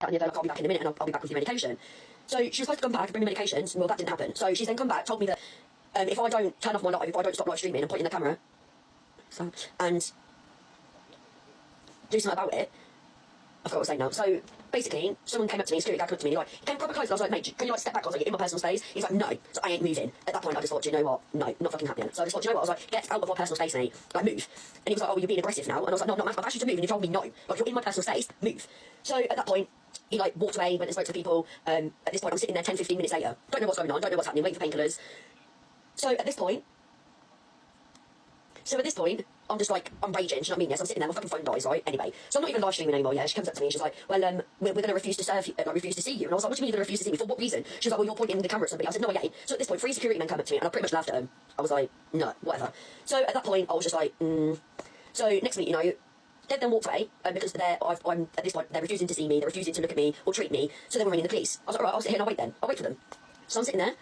and they're like, I'll be back in a minute and I'll be back with your medication. So she was supposed to come back and bring me medications. Well, that didn't happen. So she's then come back, told me that if I don't turn off my live, if I don't stop live streaming and point in the camera, and do something about it, I forgot what I was saying now. So basically, someone came up to me, security guard came up to me, like, he came proper close, and I was like, mate, can you like step back? I was like, you're in my personal space. He's like, no. So I ain't moving. At that point, I just thought, do you know what? No, not fucking happening. So I just thought, do you know what? I was like, get out of my personal space, mate. Like, move. And he was like, oh, you're being aggressive now. And I was like, no, I've asked you to move, and you told me no. Like, you're in my personal space, move. So at that point, he like walked away, went and spoke to people. At this point, I'm sitting there 10, 15 minutes later. Don't know what's going on, don't know what's happening, waiting for painkillers. So at this point, I'm just like, I'm raging, do you know what I mean? Yes, I'm sitting there, my fucking phone dies, right? Anyway, so I'm not even live streaming anymore, yeah? She comes up to me and she's like, well, we're going to refuse to serve you, refuse to see you. And I was like, what do you mean you're going to refuse to see me? For what reason? She was like, well, you're pointing the camera at somebody. I said, no, I ain't. So at this point, 3 security men come up to me and I pretty much laughed at them. I was like, no, whatever. So at that point, I was just like, So next week, you know, they then walked away because I'm at this point, they're refusing to see me, they're refusing to look at me or treat me. So they were ringing the police. I was like, all right, I'll sit here and I'll wait then. I'll wait for them. So I'm sitting there.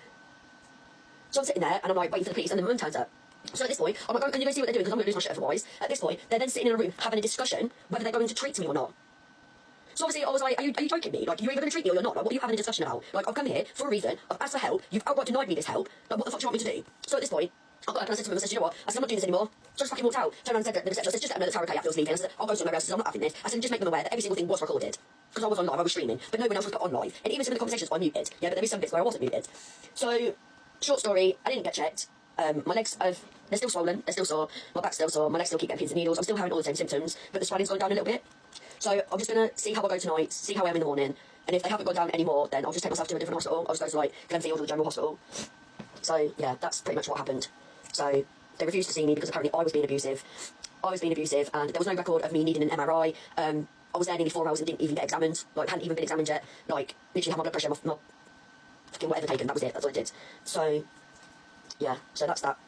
And I'm like waiting for the police and the woman turns up. So at this point, I'm like, can you go see what they're doing? Because I'm going to lose my shit otherwise. At this point, they're then sitting in a room having a discussion whether they're going to treat me or not. So obviously, I was like, are you joking me? Like, you're either going to treat me or you're not. Like, what are you having a discussion about? Like, I've come here for a reason. I've asked for help. You've outright denied me this help. Like, what the fuck do you want me to do? So at this point, I got up and I said to him, I said, you know what? I said, I'm not doing this anymore. So I just fucking walked out. Turned around and said to the reception, I said, just let them know that Tara Kay Hatfield's leaving. I said, I'll go somewhere else. I said, I'm not having this. I said, just make them aware that every single thing was recorded. Because I was on live, I was streaming. But no one else was put on live. And even some of the conversations I muted. Yeah, but there is some bits where I wasn't muted. So, short story, I didn't get checked. My legs they're still swollen, they're still sore, my back's still sore, my legs still keep getting pins and needles, I'm still having all the same symptoms, but the swelling's gone down a little bit. So I'm just going to see how I go tonight, see how I am in the morning, and if they haven't gone down anymore, then I'll just take myself to a different hospital. I'll just go to like Glenfield or the General Hospital. So yeah, that's pretty much what happened. So they refused to see me because apparently I was being abusive, and there was no record of me needing an MRI. I was there nearly 4 hours and didn't even get examined, like hadn't even been examined yet, like literally had my blood pressure, my fucking whatever taken, that was it, that's all I did. So yeah, so that's that.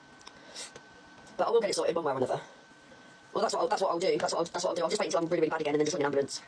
But I will get it sorted one way or another. Well, that's what I'll do. That's what I'll do. I'll just wait until I'm really, really bad again and then just ring an ambulance.